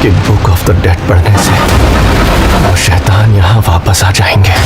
कि book of the dead पढ़ने से वो शैतान यहाँ वापस आ जाएंगे।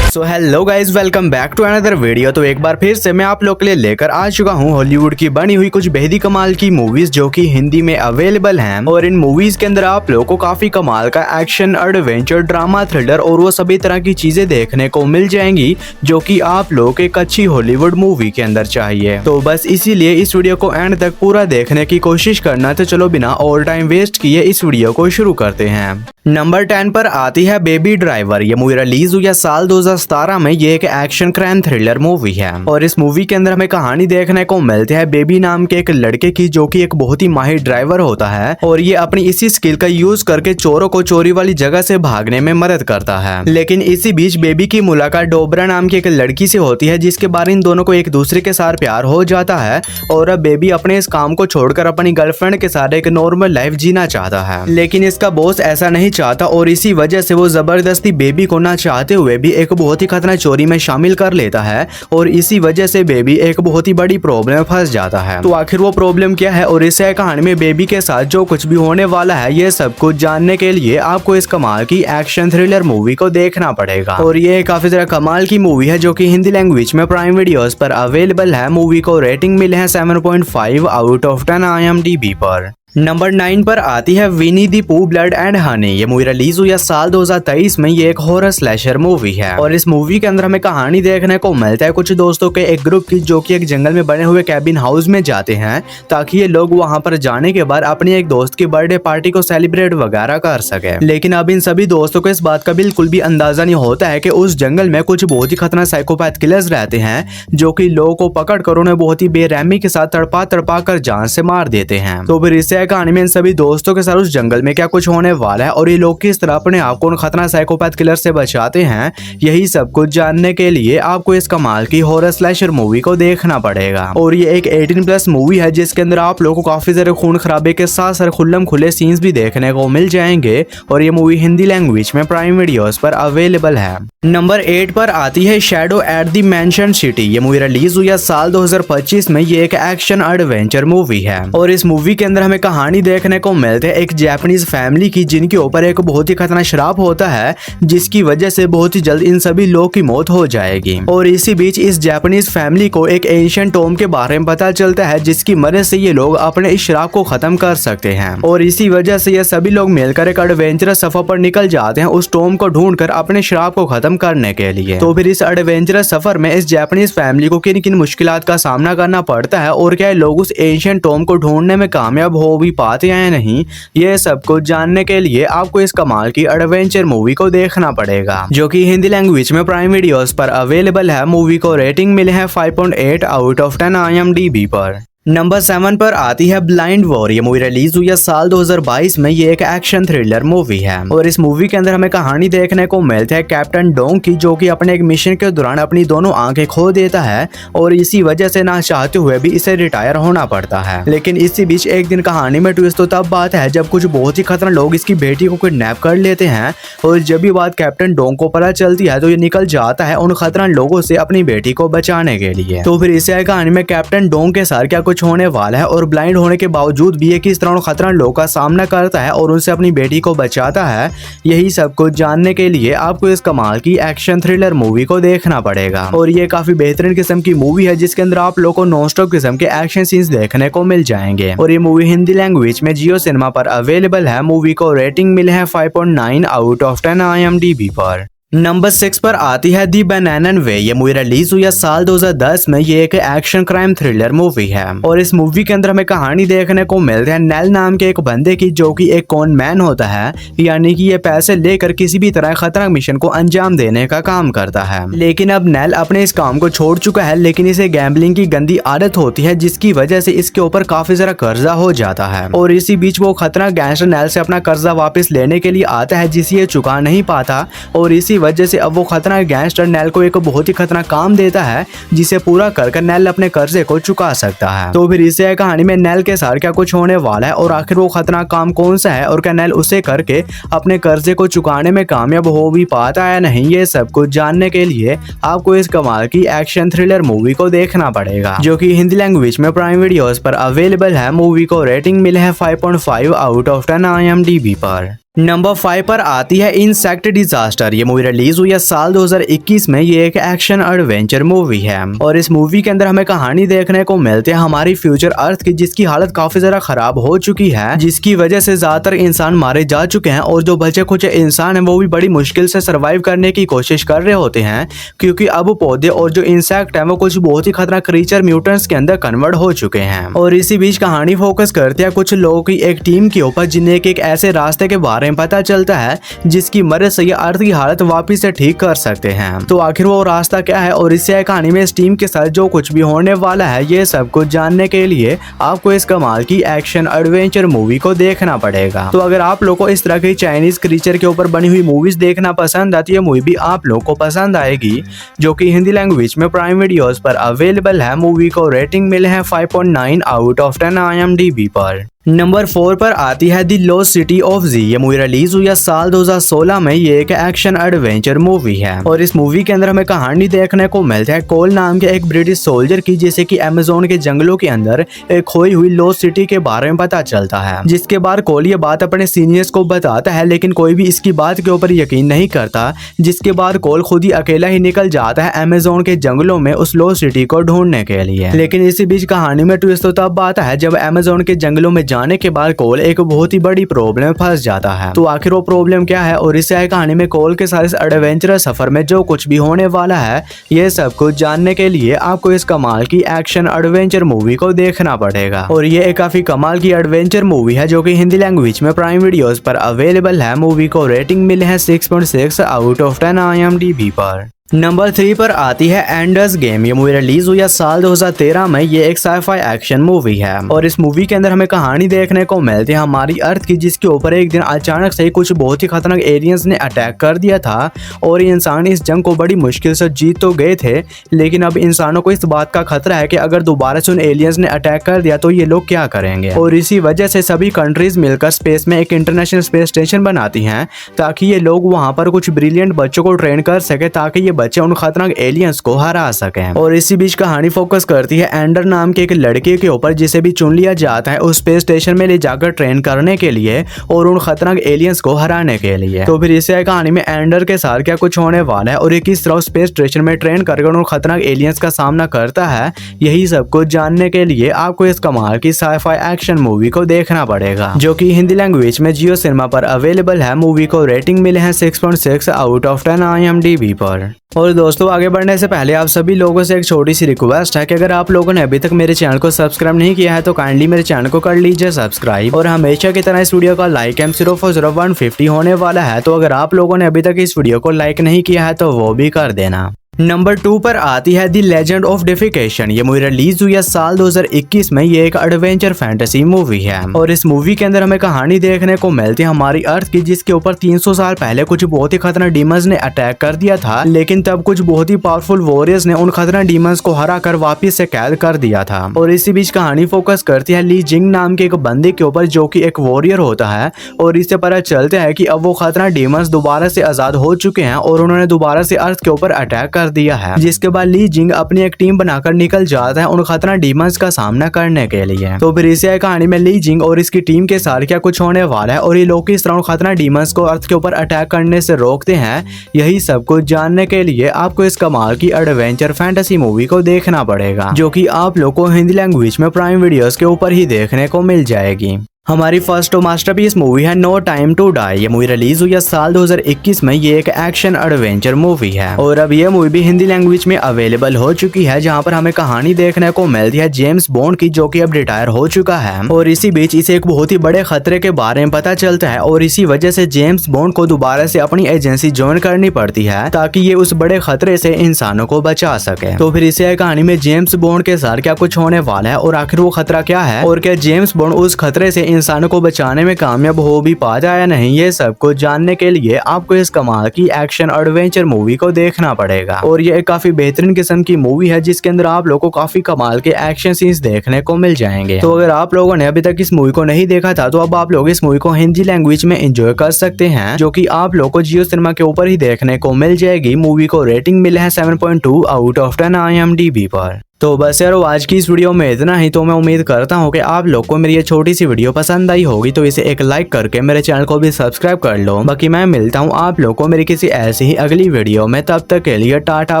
So hello guys, welcome back to another video. तो एक बार फिर से मैं आप लोग के लिए लेकर आ चुका हूँ हॉलीवुड की बनी हुई कुछ बेहद कमाल की मूवीज जो कि हिंदी में अवेलेबल हैं। और इन मूवीज के अंदर आप लोगों को काफी कमाल का एक्शन, एडवेंचर, ड्रामा, थ्रिलर और वो सभी तरह की चीजें देखने को मिल जाएंगी जो कि आप लोग एक अच्छी हॉलीवुड मूवी के अंदर चाहिए। तो बस इसीलिए इस वीडियो को एंड तक पूरा देखने की कोशिश करना। तो चलो बिना और टाइम वेस्ट किए इस वीडियो को शुरू करते हैं। नंबर 10 पर आती है बेबी ड्राइवर। ये मूवी रिलीज हुई है साल 2017 में। ये एक एक्शन क्राइम थ्रिलर मूवी है और इस मूवी के अंदर हमें कहानी देखने को मिलती है बेबी नाम के एक लड़के की जो कि एक बहुत ही माहिर ड्राइवर होता है और ये अपनी इसी स्किल का यूज करके चोरों को चोरी वाली जगह से भागने में मदद करता है। लेकिन इसी बीच बेबी की मुलाकात डोबरा नाम की एक लड़की से होती है जिसके बाद इन दोनों को एक दूसरे के साथ प्यार हो जाता है और अब बेबी अपने इस काम को छोड़कर अपनी गर्लफ्रेंड के साथ एक नॉर्मल लाइफ जीना चाहता है। लेकिन इसका बॉस ऐसा नहीं चाहता और इसी वजह से वो जबरदस्ती बेबी को ना चाहते हुए भी एक बहुत ही खतरनाक चोरी में शामिल कर लेता है और इसी वजह से बेबी एक बहुत ही बड़ी प्रॉब्लम में फंस जाता है। तो आखिर वो प्रॉब्लम क्या है और इस कहानी में बेबी के साथ जो कुछ भी होने वाला है ये सब कुछ जानने के लिए आपको इस कमाल की एक्शन थ्रिलर मूवी को देखना पड़ेगा। और ये काफी ज्यादा कमाल की मूवी है जो कि हिंदी लैंग्वेज में प्राइम वीडियोस पर अवेलेबल है। मूवी को रेटिंग मिले हैं 7.5 आउट ऑफ 10 IMDb पर। नंबर 9 पर आती है विनी दी पू ब्लड एंड हनी। ये मूवी रिलीज हुई है साल 2023 में। ये एक हॉरर स्लैशर मूवी है और इस मूवी के अंदर हमें कहानी देखने को मिलता है कुछ दोस्तों के एक ग्रुप की जो कि एक जंगल में बने हुए कैबिन हाउस में जाते हैं ताकि ये लोग वहां पर जाने के बाद अपनी एक दोस्त की बर्थडे पार्टी को सेलिब्रेट वगैरह कर सके। लेकिन अब इन सभी दोस्तों को इस बात का बिल्कुल भी अंदाजा नहीं होता है कि उस जंगल में कुछ बहुत ही खतरनाक साइकोपैथ किलर्स रहते हैं जो कि लोगों को पकड़ कर उन्हें बहुत ही बेरहमी के साथ तड़पा तड़पा कर जान से मार देते हैं। तो फिर इससे कहानी में इन सभी दोस्तों के साथ उस जंगल में क्या कुछ होने वाला है और ये लोग किस तरह अपने आप को उन खतरनाक साइकोपैथ किलर से बचाते हैं, यही सब कुछ जानने के लिए आपको इस कमाल की हॉरर स्लैशर मूवी को देखना पड़ेगा। और ये एक 18+ मूवी है जिसके अंदर आप लोगों को काफी सारे खून खराबे के साथ साथ खुल्लम खुले सीन्स भी देखने को मिल जाएंगे और ये मूवी हिंदी लैंग्वेज में प्राइम वीडियोस पर अवेलेबल है। नंबर 8 पर आती है shadow at the mention city. ये मूवी रिलीज हुई है साल 2025 में। ये एक एक्शन एडवेंचर मूवी है और इस मूवी के अंदर हमें कहानी देखने को मिलते हैं एक जापानीज फैमिली की जिनके ऊपर एक बहुत ही खतरनाक श्राप होता है जिसकी वजह से बहुत ही जल्द इन सभी लोगों की मौत हो जाएगी। और इसी बीच इस जापानीज फैमिली को एक एंशिएंट टॉम के बारे में पता चलता है जिसकी मदद से ये लोग अपने इस श्राप को खत्म कर सकते हैं और इसी वजह से ये सभी लोग मिलकर एक एडवेंचरस सफर पर निकल जाते हैं उस टॉम को ढूंढकर अपने श्राप को खत्म करने के लिए। तो फिर इस एडवेंचरस सफर में इस जापानीज फैमिली को किन किन मुश्किलात का सामना करना पड़ता है और क्या लोग उस एंशिएंट टॉम को ढूंढने में कामयाब हो भी पाते हैं नहीं, ये सब कुछ जानने के लिए आपको इस कमाल की एडवेंचर मूवी को देखना पड़ेगा जो कि हिंदी लैंग्वेज में प्राइम वीडियोस पर अवेलेबल है। मूवी को रेटिंग मिले हैं 5.8 आउट ऑफ 10 IMDb पर। नंबर 7 पर आती है ब्लाइंड वॉर। ये मूवी रिलीज हुई है साल 2022 में। ये एक एक्शन थ्रिलर मूवी है और इस मूवी के अंदर हमें कहानी देखने को मिलती है कैप्टन डोंग की जो कि अपने एक मिशन के दौरान अपनी दोनों आंखें खो देता है और इसी वजह से ना चाहते हुए भी इसे रिटायर होना पड़ता है। लेकिन इसी बीच एक दिन कहानी में ट्विस्ट तो तब बात है जब कुछ बहुत ही खतरनाक लोग इसकी बेटी को किडनैप कर लेते हैं और जब ये बात कैप्टन डोंग को पता चलती है तो ये निकल जाता है उन खतरनाक लोगों से अपनी बेटी को बचाने के लिए। तो फिर इसे कहानी में कैप्टन डोंग के साथ क्या कुछ होने वाला है और ब्लाइंड होने के बावजूद भी ये किस तरह खतरनाक लोगों का सामना करता है और उनसे अपनी बेटी को बचाता है, यही सब कुछ जानने के लिए आपको इस कमाल की एक्शन थ्रिलर मूवी को देखना पड़ेगा। और ये काफी बेहतरीन किस्म की मूवी है जिसके अंदर आप लोगों को नॉन स्टॉप किस्म के एक्शन सीन्स देखने को मिल जाएंगे और ये मूवी हिंदी लैंग्वेज में जियो सिनेमा पर अवेलेबल है। मूवी को रेटिंग मिले है 5.9 आउट ऑफ 10 IMDb पर। नंबर 6 पर आती है दी बनैनन वे। ये मूवी रिलीज हुई है साल 2010 में। ये एक एक्शन क्राइम थ्रिलर मूवी है और इस मूवी के अंदर हमें कहानी देखने को मिलती है नेल नाम के एक बंदे की जो कि एक कॉन मैन होता है, यानी कि ये पैसे लेकर किसी भी तरह खतरनाक मिशन को अंजाम देने का काम करता है। लेकिन अब नेल अपने इस काम को छोड़ चुका है लेकिन इसे गैम्बलिंग की गंदी आदत होती है जिसकी वजह से इसके ऊपर काफी सारा कर्जा हो जाता है और इसी बीच वो खतरनाक गैंगस्टर नेल से अपना कर्जा वापस लेने के लिए आता है जिसे ये चुका नहीं पाता और इसी वजह से अब वो खतरनाक गैंगस्टर नेल को एक बहुत ही खतरनाक काम देता है जिसे पूरा कर नेल अपने कर्जे को चुका सकता है। तो फिर इसे कहानी में नेल के साथ क्या कुछ होने वाला है और आखिर वो खतरनाक काम कौन सा है और क्या नेल उसे करके अपने कर्जे को चुकाने में कामयाब हो भी पाता है नहीं, ये सब कुछ जानने के लिए आपको इस कमाल की एक्शन थ्रिलर मूवी को देखना पड़ेगा जो कि हिंदी लैंग्वेज में प्राइम वीडियोस पर अवेलेबल है। मूवी को रेटिंग मिले है 5.5 आउट ऑफ 10 IMDb पर। नंबर 5 पर आती है इंसेक्ट डिजास्टर। ये मूवी रिलीज हुई है साल 2021 में। ये एक एक्शन एडवेंचर मूवी है और इस मूवी के अंदर हमें कहानी देखने को मिलती है हमारी फ्यूचर अर्थ की, जिसकी हालत काफी ज्यादा खराब हो चुकी है, जिसकी वजह से ज्यादातर इंसान मारे जा चुके हैं और जो बचे कुछ इंसान हैं वो भी बड़ी मुश्किल से सर्वाइव करने की कोशिश कर रहे होते हैं क्योंकि अब पौधे और जो इंसेक्ट है वो कुछ बहुत ही खतरनाक क्रीचर म्यूटेंट्स के अंदर कन्वर्ट हो चुके हैं। और इसी बीच कहानी फोकस करती है कुछ लोगों की एक टीम के ऊपर जिन्हें एक ऐसे रास्ते के बारे में पता चलता है जिसकी मदद से ये अर्थ की हालत वापिस से ठीक कर सकते हैं। तो आखिर वो रास्ता क्या है और इससे कहानी में इस टीम के साथ जो कुछ भी होने वाला है, ये सब कुछ जानने के लिए आपको इस कमाल की एक्शन एडवेंचर मूवी को देखना पड़ेगा। तो अगर आप लोग को इस तरह की चाइनीज क्रीचर के ऊपर बनी हुई मूवीज देखना पसंद आती है, मूवी भी आप लोग को पसंद आएगी जो कि हिंदी लैंग्वेज में प्राइम वीडियोस पर अवेलेबल है। मूवी को रेटिंग मिले है 5.9 आउट ऑफ 10 IMDb पर। नंबर 4 पर आती है द लॉस्ट सिटी ऑफ जी। ये मूवी रिलीज हुई है साल 2016 में। ये एक एक्शन एडवेंचर मूवी है और इस मूवी के अंदर हमें कहानी देखने को मिलती है कोल नाम के एक ब्रिटिश सोल्जर की, जैसे कि अमेज़न के जंगलों के अंदर एक खोई हुई लॉस्ट सिटी के बारे में पता चलता है। जिसके बाद कोल ये बात अपने सीनियर्स को बताता है लेकिन कोई भी इसकी बात के ऊपर यकीन नहीं करता, जिसके बाद कोल खुद ही अकेला ही निकल जाता है अमेज़न के जंगलों में उस लॉस्ट सिटी को ढूंढने के लिए। लेकिन इसी बीच कहानी में ट्विस्ट तो तब आता है जब अमेज़न के जंगलों में जाने के बाद कोल एक बहुत ही बड़ी प्रॉब्लम में फंस जाता है। तो आखिर वो प्रॉब्लम क्या है और इससे कहानी में कोल के साथ इस एडवेंचरस सफर में जो कुछ भी होने वाला है, ये सब कुछ जानने के लिए आपको इस कमाल की एक्शन एडवेंचर मूवी को देखना पड़ेगा। और ये एक काफी कमाल की एडवेंचर मूवी है जो कि हिंदी लैंग्वेज में प्राइम वीडियोस पर अवेलेबल है। मूवी को रेटिंग मिले है 6.6 आउट ऑफ 10 IMDb पर। नंबर 3 पर आती है एंडर्स गेम। ये मूवी रिलीज हुई है साल 2013 में। ये एक साइफाई एक्शन मूवी है और इस मूवी के अंदर हमें कहानी देखने को मिलती है हमारी अर्थ की, जिसके ऊपर एक दिन अचानक से कुछ बहुत ही खतरनाक एलियंस ने अटैक कर दिया था और इंसान इस जंग को बड़ी मुश्किल से जीत तो गए थे, लेकिन अब इंसानों को इस बात का खतरा है कि अगर दोबारा से उन एलियंस ने अटैक कर दिया तो ये लोग क्या करेंगे। और इसी वजह से सभी कंट्रीज मिलकर स्पेस में एक इंटरनेशनल स्पेस स्टेशन बनाती हैं ताकि ये लोग वहाँ पर कुछ ब्रिलियंट बच्चों को ट्रेन कर सके ताकि ये बच्चे उन खतरनाक एलियंस को हरा सकें। और इसी बीच कहानी फोकस करती है एंडर नाम के एक लड़के के ऊपर जिसे भी चुन लिया जाता है उस स्पेस स्टेशन में ले जाकर ट्रेन करने के लिए और उन खतरनाक एलियंस को हराने के लिए। तो फिर इसे कहानी में एंडर के साथ क्या कुछ होने वाला है और ये किस तरह स्पेस स्टेशन में ट्रेन करके उन खतरनाक एलियंस का सामना करता है, यही सब कुछ जानने के लिए आपको इस कमाल की साइफाई एक्शन मूवी को देखना पड़ेगा जो कि हिंदी लैंग्वेज में जियो सिनेमा पर अवेलेबल है। मूवी को रेटिंग मिले है 6.6 आउट ऑफ 10 IMDb पर। और दोस्तों आगे बढ़ने से पहले आप सभी लोगों से एक छोटी सी रिक्वेस्ट है कि अगर आप लोगों ने अभी तक मेरे चैनल को सब्सक्राइब नहीं किया है तो काइंडली मेरे चैनल को कर लीजिए सब्सक्राइब। और हमेशा की तरह इस वीडियो का लाइक M0400150 होने वाला है, तो अगर आप लोगों ने अभी तक इस वीडियो को लाइक नहीं किया है तो वो भी कर देना। नंबर 2 पर आती है द लेजेंड ऑफ डेफिकेशन। ये मूवी रिलीज हुई है साल 2021 में। ये एक एडवेंचर फैंटेसी मूवी है और इस मूवी के अंदर हमें कहानी देखने को मिलती है हमारी अर्थ की, जिसके ऊपर 300 साल पहले कुछ बहुत ही खतरनाक डीमंस ने अटैक कर दिया था, लेकिन तब कुछ बहुत ही पावरफुल वॉरियर्स ने उन खतरनाक डीमंस को हरा कर वापिस से कैद कर दिया था। और इसी बीच कहानी फोकस करती है ली जिंग नाम के एक बंदे के ऊपर जो कि एक वॉरियर होता है और इससे पता चलता है कि अब वो खतरनाक डीमंस दोबारा से आजाद हो चुके हैं और उन्होंने दोबारा से अर्थ के ऊपर अटैक कर दिया है। जिसके बाद ली जिंग अपनी एक टीम बनाकर निकल जाता है उन खतरनाक डीमंस का सामना करने के लिए। तो फिर इसी कहानी में ली जिंग और इसकी टीम के साथ क्या कुछ होने वाला है और ये लोग किस तरह खतरनाक डीमंस को अर्थ के ऊपर अटैक करने से रोकते हैं, यही सब कुछ जानने के लिए आपको इस कमाल की एडवेंचर फैंटेसी मूवी को देखना पड़ेगा जो कि आप लोग को हिंदी लैंग्वेज में प्राइम वीडियोस के ऊपर ही देखने को मिल जाएगी। हमारी फर्स्ट मास्टरपीस मूवी है नो टाइम टू डाई। ये मूवी रिलीज हुई है साल 2021 में। ये एक एक्शन एडवेंचर मूवी है और अब ये मूवी भी हिंदी लैंग्वेज में अवेलेबल हो चुकी है, जहां पर हमें कहानी देखने को मिलती है जेम्स बॉन्ड की, जो कि अब रिटायर हो चुका है और इसी बीच इसे एक बहुत ही बड़े खतरे के बारे में पता चलता है और इसी वजह से जेम्स बॉन्ड को दोबारा से अपनी एजेंसी ज्वाइन करनी पड़ती है ताकि ये उस बड़े खतरे से इंसानों को बचा सके। तो फिर इसे कहानी में जेम्स बॉन्ड के साथ क्या कुछ होने वाला है और आखिर वो खतरा क्या है और क्या जेम्स बॉन्ड उस खतरे से इंसानों को बचाने में कामयाब हो भी पाता या नहीं, ये सब कुछ जानने के लिए आपको इस कमाल की एक्शन एडवेंचर मूवी को देखना पड़ेगा। और ये एक काफी बेहतरीन किस्म की मूवी है जिसके अंदर आप लोगों को काफी कमाल के एक्शन सीन्स देखने को मिल जाएंगे। तो अगर आप लोगों ने अभी तक इस मूवी को नहीं देखा था तो अब आप लोग इस मूवी को हिंदी लैंग्वेज में एंजॉय कर सकते हैं, जो कि आप लोग को जियो सिनेमा के ऊपर ही देखने को मिल जाएगी। मूवी को रेटिंग मिला है 7.2 आउट ऑफ 10 IMDb पर। तो बस यार आज की इस वीडियो में इतना ही। तो मैं उम्मीद करता हूँ कि आप लोग को मेरी ये छोटी सी वीडियो पसंद आई होगी, तो इसे एक लाइक करके मेरे चैनल को भी सब्सक्राइब कर लो। बाकी मैं मिलता हूँ आप लोग को मेरी किसी ऐसी ही अगली वीडियो में, तब तक के लिए tata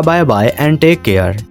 bye bye and take care.